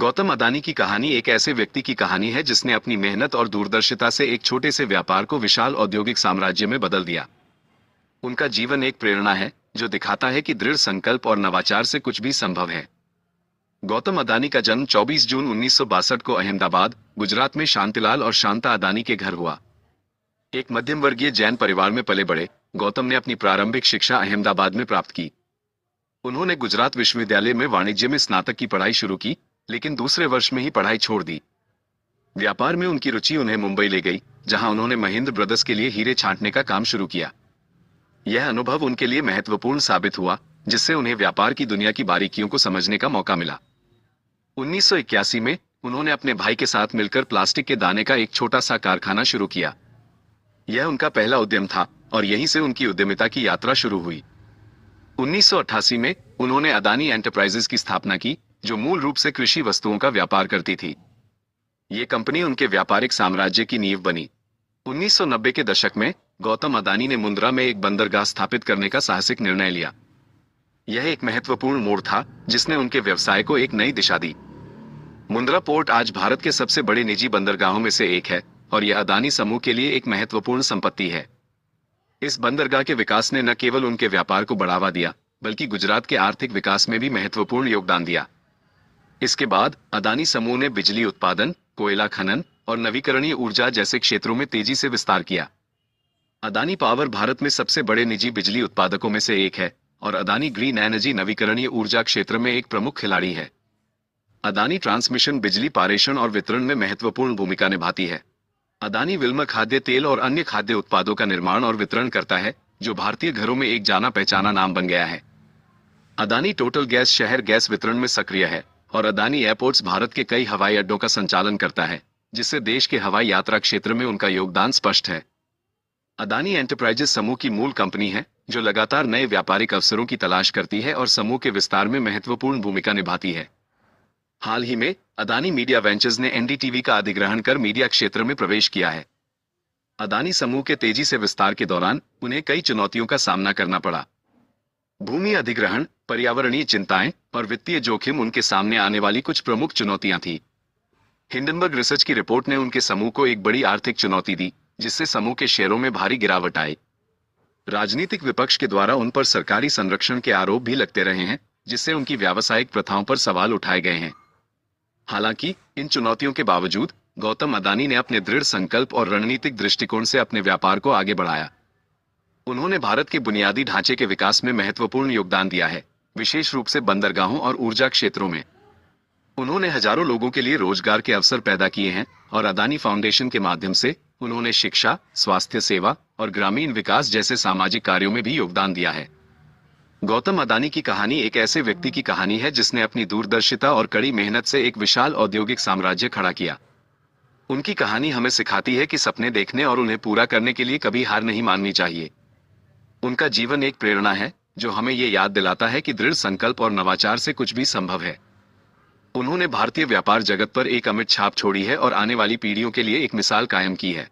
गौतम अदानी की कहानी एक ऐसे व्यक्ति की कहानी है जिसने अपनी मेहनत और दूरदर्शिता से एक छोटे से व्यापार को विशाल औद्योगिक साम्राज्य में बदल दिया। उनका जीवन एक प्रेरणा है जो दिखाता है कि दृढ़ संकल्प और नवाचार से कुछ भी संभव है। गौतम अदानी का जन्म 24 जून 1962 को अहमदाबाद, गुजरात में शांतिलाल और शांता अदानी के घर हुआ। एक मध्यम वर्गीय जैन परिवार में पले बड़े गौतम ने अपनी प्रारंभिक शिक्षा अहमदाबाद में प्राप्त की। उन्होंने गुजरात विश्वविद्यालय में वाणिज्य में स्नातक की पढ़ाई शुरू की, लेकिन दूसरे वर्ष में ही पढ़ाई छोड़ दी। व्यापार में उनकी रुचि उन्हें मुंबई ले गई, जहां उन्होंने महेंद्र ब्रदर्स के लिए हीरे छांटने का काम शुरू किया। यह अनुभव उनके लिए महत्वपूर्ण साबित हुआ, जिससे उन्हें व्यापार की दुनिया की बारीकियों को समझने का मौका मिला। 1981 में उन्होंने अपने भाई के साथ मिलकर प्लास्टिक के दाने का एक छोटा सा कारखाना शुरू किया। यह उनका पहला उद्यम था और यहीं से उनकी उद्यमिता की यात्रा शुरू हुई। 1988 में उन्होंने अदानी एंटरप्राइजेज की स्थापना की, जो मूल रूप से कृषि वस्तुओं का व्यापार करती थी। ये कंपनी उनके व्यापारिक साम्राज्य की नींव बनी। 1990 के दशक में गौतम अदानी ने मुंद्रा में एक बंदरगाह स्थापित करने का साहसिक निर्णय लिया। यह एक महत्वपूर्ण मोड़ था जिसने उनके व्यवसाय को एक नई दिशा दी। मुंद्रा पोर्ट आज भारत के सबसे बड़े निजी बंदरगाहों में से एक है और यह अदानी समूह के लिए एक महत्वपूर्ण संपत्ति है। इस बंदरगाह के विकास ने न केवल उनके व्यापार को बढ़ावा दिया, बल्कि गुजरात के आर्थिक विकास में भी महत्वपूर्ण योगदान दिया। इसके बाद अदानी समूह ने बिजली उत्पादन, कोयला खनन और नवीकरणीय ऊर्जा जैसे क्षेत्रों में तेजी से विस्तार किया। अदानी पावर भारत में सबसे बड़े निजी बिजली उत्पादकों में से एक है और अदानी ग्रीन एनर्जी नवीकरणीय ऊर्जा क्षेत्र में एक प्रमुख खिलाड़ी है। अदानी ट्रांसमिशन बिजली पारेषण और वितरण में महत्वपूर्ण भूमिका निभाती है। अदानी विल्मा खाद्य तेल और अन्य खाद्य उत्पादों का निर्माण और वितरण करता है, जो भारतीय घरों में एक जाना पहचाना नाम बन गया है। अदानी टोटल गैस शहर गैस वितरण में सक्रिय है और अदानी एयरपोर्ट्स भारत के कई हवाई अड्डों का संचालन करता है, जिससे देश के हवाई यात्रा क्षेत्र में उनका योगदान स्पष्ट है। अदानी एंटरप्राइजेस समूह की मूल कंपनी है, जो लगातार नए व्यापारिक अवसरों की तलाश करती है और समूह के विस्तार में महत्वपूर्ण भूमिका निभाती है। हाल ही में अदानी मीडिया वेंचर्स ने एनडीटीवी का अधिग्रहण कर मीडिया क्षेत्र में प्रवेश किया है। अदानी समूह के तेजी से विस्तार के दौरान उन्हें कई चुनौतियों का सामना करना पड़ा। भूमि अधिग्रहण, पर्यावरणीय चिंताएं और वित्तीय जोखिम उनके सामने आने वाली कुछ प्रमुख चुनौतियां थी। हिंडनबर्ग रिसर्च की रिपोर्ट ने उनके समूह को एक बड़ी आर्थिक चुनौती दी, जिससे समूह के शेयरों में भारी गिरावट आई। राजनीतिक विपक्ष के द्वारा उन पर सरकारी संरक्षण के आरोप भी लगते रहे हैं, जिससे उनकी व्यावसायिक प्रथाओं पर सवाल उठाए गए हैं। हालांकि इन चुनौतियों के बावजूद गौतम अदानी ने अपने दृढ़ संकल्प और रणनीतिक दृष्टिकोण से अपने व्यापार को आगे बढ़ाया। उन्होंने भारत के बुनियादी ढांचे के विकास में महत्वपूर्ण योगदान दिया है, विशेष रूप से बंदरगाहों और ऊर्जा क्षेत्रों में। उन्होंने हजारों लोगों के लिए रोजगार के अवसर पैदा किए हैं और अदानी फाउंडेशन के माध्यम से उन्होंने शिक्षा, स्वास्थ्य सेवा और ग्रामीण विकास जैसे सामाजिक कार्यों में भी योगदान दिया है। गौतम अदानी की कहानी एक ऐसे व्यक्ति की कहानी है जिसने अपनी दूरदर्शिता और कड़ी मेहनत से एक विशाल औद्योगिक साम्राज्य खड़ा किया। उनकी कहानी हमें सिखाती है कि सपने देखने और उन्हें पूरा करने के लिए कभी हार नहीं माननी चाहिए। उनका जीवन एक प्रेरणा है जो हमें ये याद दिलाता है कि दृढ़ संकल्प और नवाचार से कुछ भी संभव है। उन्होंने भारतीय व्यापार जगत पर एक अमिट छाप छोड़ी है और आने वाली पीढ़ियों के लिए एक मिसाल कायम की है।